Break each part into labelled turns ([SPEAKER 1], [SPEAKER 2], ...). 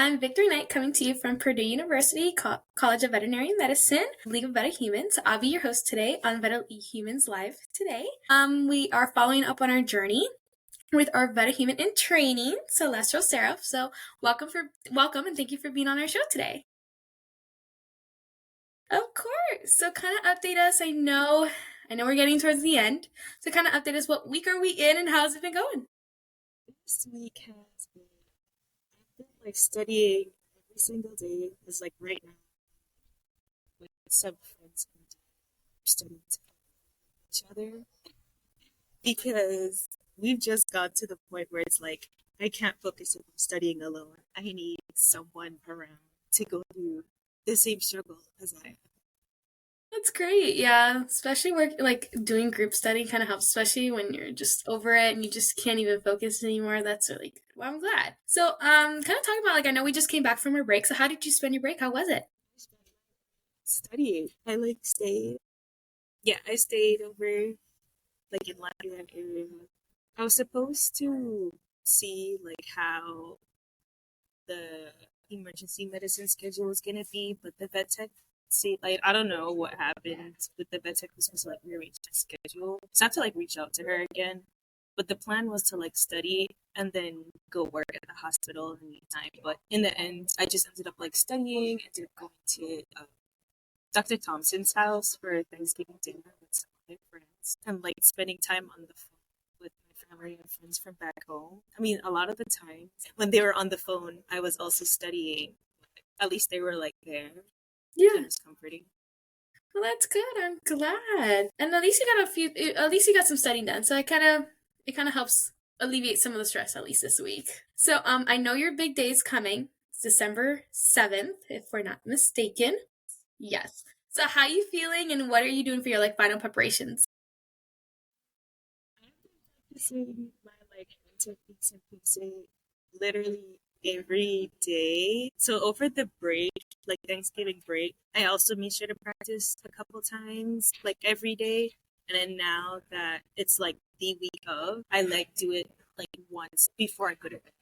[SPEAKER 1] I'm Victoria Knight coming to you from Purdue University College of Veterinary Medicine, League of VetaHumanz. I'll be your host today on VetaHumanz Live today. We are following up on our journey with our VetaHuman in training, Celestial Seraph. So welcome and thank you for being on our show today. Of course. So kind of update us. I know we're getting towards the end. So kind of update us. What week are we in and how's it been going?
[SPEAKER 2] This week has been, I've been studying every single day. It's right now with some friends and we're studying together with each other because we've just got to the point where it's I can't focus on studying alone. I need someone around to go through the same struggle as I am.
[SPEAKER 1] That's great. Yeah, especially doing group study kind of helps, especially when you're just over it and you just can't even focus anymore. That's really good. Well, I'm glad. So, kind of talking about I know we just came back from our break. So, how did you spend your break? How was it?
[SPEAKER 2] Studying. I stayed over in Latin area. I was supposed to see how the emergency medicine schedule was gonna be, but the vet tech see I don't know what happened with the vet tech was supposed to rearrange the schedule. So I have to reach out to her again. But the plan was to study and then go work at the hospital in the meantime. But in the end, I just ended up studying, ended up going to Dr. Thompson's house for Thanksgiving dinner with some of my friends and spending time on the phone with my family and friends from back home. I mean, a lot of the time when they were on the phone, I was also studying. At least they were there.
[SPEAKER 1] Yeah.
[SPEAKER 2] It was comforting.
[SPEAKER 1] Well, that's good. I'm glad. And at least you got some studying done. So it kind of helps alleviate some of the stress, at least this week. So I know your big day is coming. It's December 7th, if we're not mistaken. Yes. So how are you feeling and what are you doing for your final preparations?
[SPEAKER 2] I'm practicing my techniques and pacing literally every day. So over the break, Thanksgiving break, I also made sure to practice a couple times, every day. And then now that it's the week of, I do it once before I go to bed.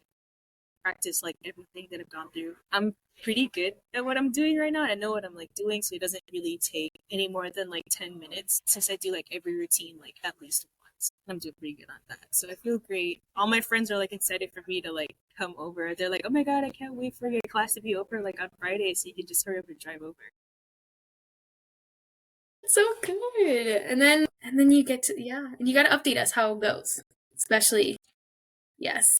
[SPEAKER 2] Practice everything that I've gone through. I'm pretty good at what I'm doing right now. I know what I'm doing, so it doesn't really take any more than 10 minutes since I do every routine at least once. I'm doing pretty good on that. So I feel great. All my friends are excited for me to come over. They're oh my god, I can't wait for your class to be over on Friday so you can just hurry up and drive over.
[SPEAKER 1] So good. And then you get to and you got to update us how it goes. Especially yes.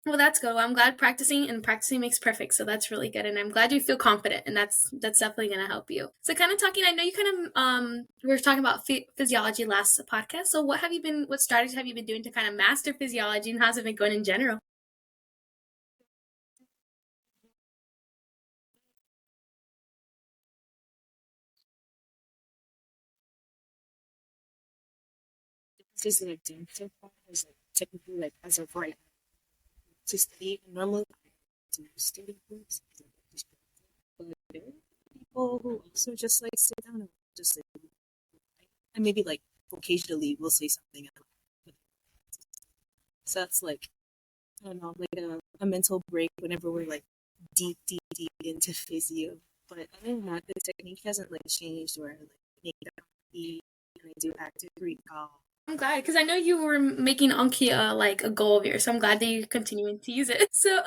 [SPEAKER 1] Well, that's good. Well, I'm glad practicing makes perfect. So that's really good. And I'm glad you feel confident and that's definitely going to help you. So kind of talking, I know you kind of, we were talking about physiology last podcast. So what strategies have you been doing to kind of master physiology and how's it been going in general?
[SPEAKER 2] This is doing so far is technically as of right now to study normally to study groups, but there are people who also just sit down and just and maybe occasionally we'll say something. So that's I don't know, a mental break whenever we're deep into physio. But other than that, the technique hasn't changed or make that eat and I do active recall.
[SPEAKER 1] I'm glad because I know you were making Anki a goal of yours, so I'm glad that you're continuing to use it. So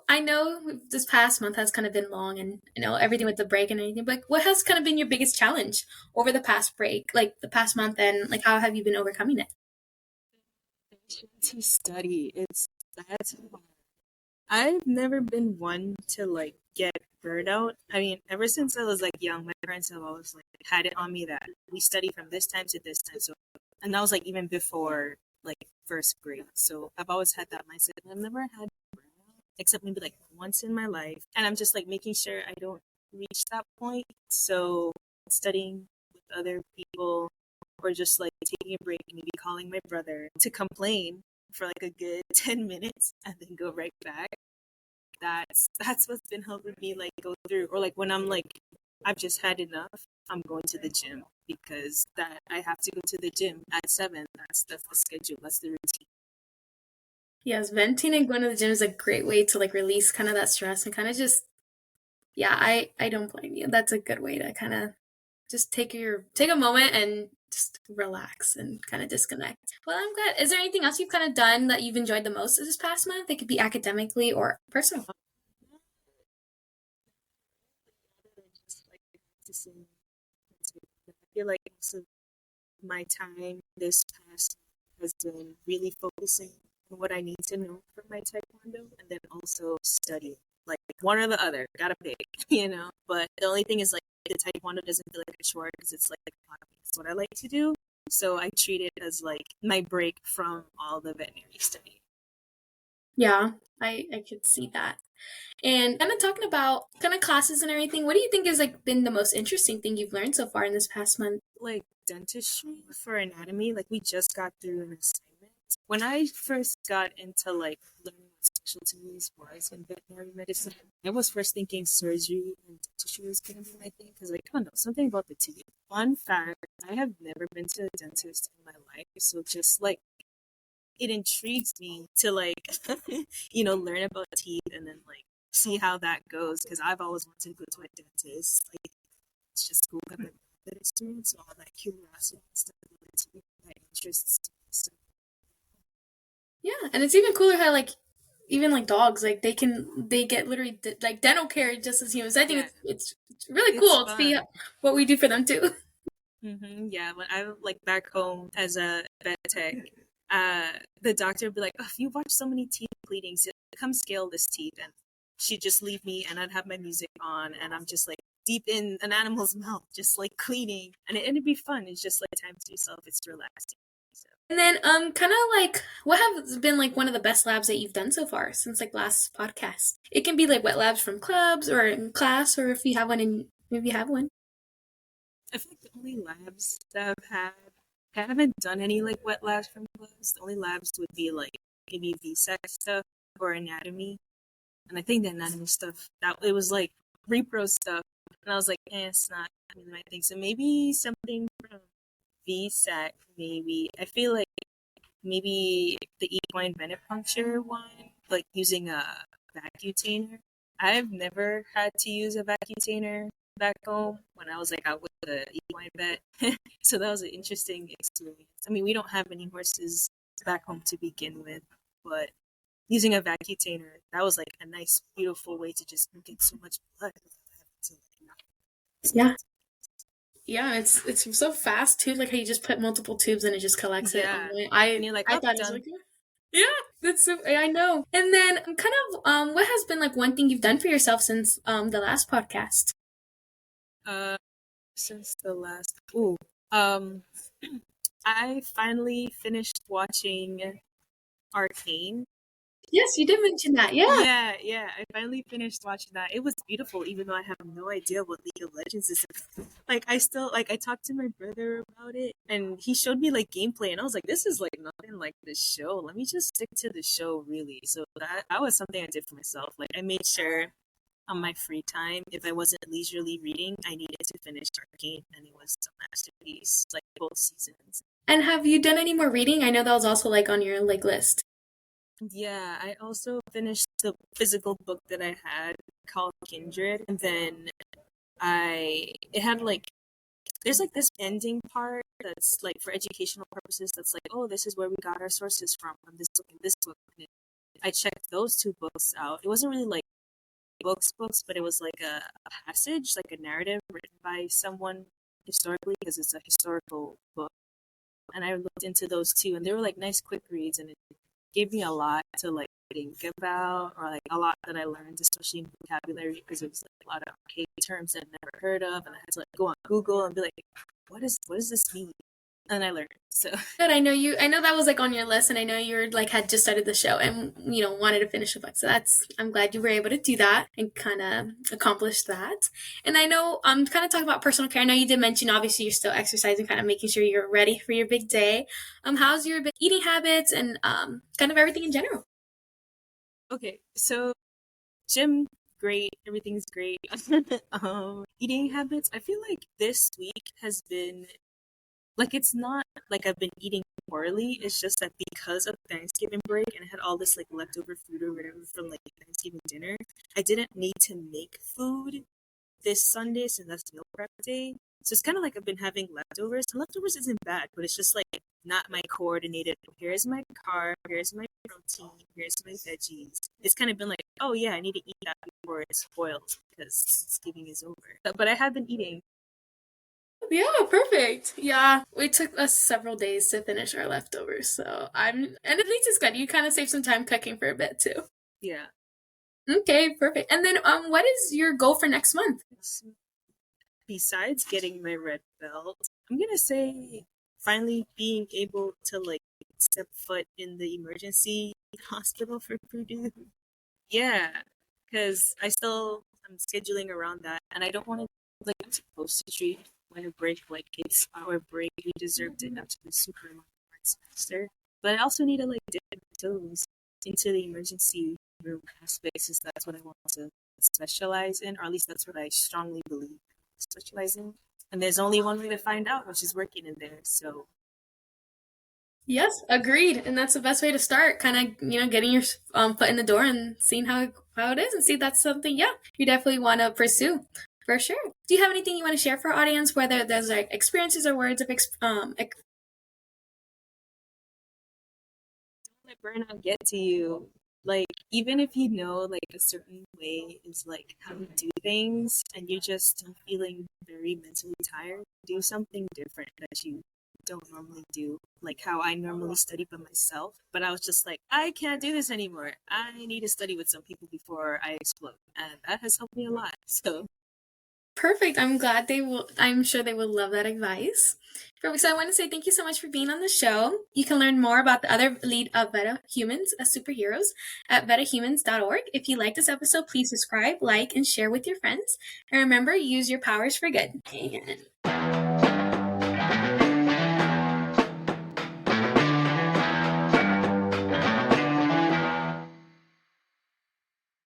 [SPEAKER 1] I know this past month has kind of been long, and everything with the break and anything. But what has kind of been your biggest challenge over the past break, the past month, and how have you been overcoming it?
[SPEAKER 2] To study, that's hard. I've never been one to get burnout. I mean, ever since I was young, my parents have always had it on me that we study from this time to this time. So, and that was even before first grade. So I've always had that mindset. I've never had burnout except maybe once in my life, and I'm just making sure I don't reach that point. So studying with other people, or just taking a break, maybe calling my brother to complain for a good 10 minutes and then go right back. That's what's been helping me go through, or when I'm I've just had enough, I'm going to the gym because that I have to go to the gym at 7. That's the schedule, that's the routine.
[SPEAKER 1] Yes, venting and going to the gym is a great way to like release kind of that stress and kind of just yeah, I don't blame you. That's a good way to kind of just take a moment and just relax and kind of disconnect. Well, I'm glad. Is there anything else you've kind of done that you've enjoyed the most this past month? It could be academically or personal.
[SPEAKER 2] Just like practicing. I feel like most of my time this past has been really focusing on what I need to know for my taekwondo and then also studying. Like one or the other, gotta pick, But the only thing is like the taekwondo doesn't feel like a chore because it's like a hobby. It's what I like to do. So I treat it as like my break from all the veterinary study.
[SPEAKER 1] Yeah, I could see that. And kind of talking about kind of classes and everything, what do you think has like been the most interesting thing you've learned so far in this past month?
[SPEAKER 2] Like dentistry for anatomy, like we just got through an assignment. When I first got into like learning what specialties was in veterinary medicine, I was first thinking surgery and dentistry was gonna be my thing because like I don't know something about the teeth. Fun fact: I have never been to a dentist in my life, so just like it intrigues me to like learn about teeth and then like see how that goes because I've always wanted to go to a dentist. Like it's just cool to have that experience, all that curiosity and stuff that interests me. So,
[SPEAKER 1] Yeah, and it's even cooler how like even like dogs like they get literally like dental care just as humans. I think
[SPEAKER 2] yeah,
[SPEAKER 1] it's really
[SPEAKER 2] it's
[SPEAKER 1] cool to see
[SPEAKER 2] fun.
[SPEAKER 1] what we do for them too.
[SPEAKER 2] Yeah, when I like back home as a vet tech, uh, the doctor would be like, "Oh, you watch so many teeth bleedings. Come scale this teeth," and she'd just leave me, and I'd have my music on, and I'm just like deep in an animal's mouth, just like cleaning, and it'd be fun. It's just like time to yourself. It's relaxing. So.
[SPEAKER 1] And then kind of like what has been like one of the best labs that you've done so far since like last podcast? It can be like wet labs from clubs or in class or if you have one in maybe you have one.
[SPEAKER 2] I feel like the only labs that I've had, I haven't done any like wet labs from gloves. The only labs would be like maybe VSEC stuff or anatomy. And I think the anatomy stuff, that it was like repro stuff. And I was like, it's not really my thing. So maybe something from VSEC, maybe. I feel like maybe the equine venipuncture one, like using a vacutainer. I've never had to use a vacutainer back home when I was like out with the equine vet. So that was an interesting experience. I mean, we don't have any horses back home to begin with, but using a vacutainer, that was like a nice, beautiful way to just get so much blood without having to
[SPEAKER 1] Yeah. Yeah, it's so fast too, like how you just put multiple tubes and it just collects it on
[SPEAKER 2] yeah.
[SPEAKER 1] the
[SPEAKER 2] And you're like,
[SPEAKER 1] I
[SPEAKER 2] oh,
[SPEAKER 1] thought it was
[SPEAKER 2] done.
[SPEAKER 1] like yeah, that's so I know. And then kind of what has been like one thing you've done for yourself since the last podcast?
[SPEAKER 2] Uh, since the last, ooh, um, I finally finished watching Arcane.
[SPEAKER 1] Yes, you did mention that. Yeah.
[SPEAKER 2] Yeah, I finally finished watching that. It was beautiful, even though I have no idea what League of Legends is. Like, I still like I talked to my brother about it, and he showed me like gameplay, and I was like, "This is like nothing like the show. Let me just stick to the show, really." So that was something I did for myself. Like, I made sure on my free time, if I wasn't leisurely reading, I needed to finish Arcane, and it was a masterpiece. Like both seasons.
[SPEAKER 1] And have you done any more reading? I know that was also like on your like list.
[SPEAKER 2] Yeah, I also finished the physical book that I had called Kindred, and then I it had like there's like this ending part that's like for educational purposes that's like, oh, this is where we got our sources from this book and this book. And I checked those two books out. It wasn't really like books, but it was like a passage, like a narrative written by someone historically because it's a historical book. And I looked into those two, and they were like nice quick reads, and it gave me a lot to like think about, or like a lot that I learned, especially in vocabulary, because it was like a lot of archaic terms that I'd never heard of, and I had to like go on Google and be like, what does this mean? And I learned. So
[SPEAKER 1] Good. I know that was like on your list and I know you were like had just started the show and wanted to finish the book. So that's I'm glad you were able to do that and kind of accomplish that. And I know kind of talk about personal care. I know you did mention obviously you're still exercising, kind of making sure you're ready for your big day. How's your eating habits and kind of everything in general?
[SPEAKER 2] okay, so gym great, everything's great. Eating habits, I feel like this week has been Like, it's not like I've been eating poorly. It's just that because of Thanksgiving break and I had all this like leftover food or whatever from like Thanksgiving dinner, I didn't need to make food this Sunday since that's meal prep day. So it's kind of like I've been having leftovers. And leftovers isn't bad, but it's just like not my coordinated. Here's my carb. Here's my protein. Here's my veggies. It's kind of been like, oh yeah, I need to eat that before it spoils because Thanksgiving is over. But I have been eating.
[SPEAKER 1] Yeah, perfect. Yeah, it took us several days to finish our leftovers, so and at least it's good. You kind of save some time cooking for a bit too.
[SPEAKER 2] Yeah.
[SPEAKER 1] Okay, perfect. And then, what is your goal for next month?
[SPEAKER 2] Besides getting my red belt, I'm gonna say finally being able to like step foot in the emergency hospital for Purdue. Yeah, because I'm scheduling around that, and I don't want to like I'm supposed to treat when a break like it's our break. We deserved it after the super long semester, but I also need to like dip my toes into the emergency room aspect since that's what I want to specialize in, or at least that's what I strongly believe specialize in. And there's only one way to find out, which is working in there. So
[SPEAKER 1] Yes, agreed. And that's the best way to start. Kind of, getting your foot in the door and seeing how it is, and see if that's something, yeah, you definitely want to pursue for sure. Do you have anything you want to share for our audience, whether there's like experiences or words of
[SPEAKER 2] let burnout get to you. Like, even if you know like a certain way is like how to do things and you're just feeling very mentally tired, do something different that you don't normally do. Like how I normally study by myself, but I was just like, I can't do this anymore. I need to study with some people before I explode. And that has helped me a lot. So
[SPEAKER 1] Perfect. I'm sure they will love that advice. Perfect. So I want to say thank you so much for being on the show. You can learn more about the other lead of VetaHumanz as superheroes at VetaHumanz.org. If you like this episode, please subscribe, like, and share with your friends. And remember, use your powers for good. And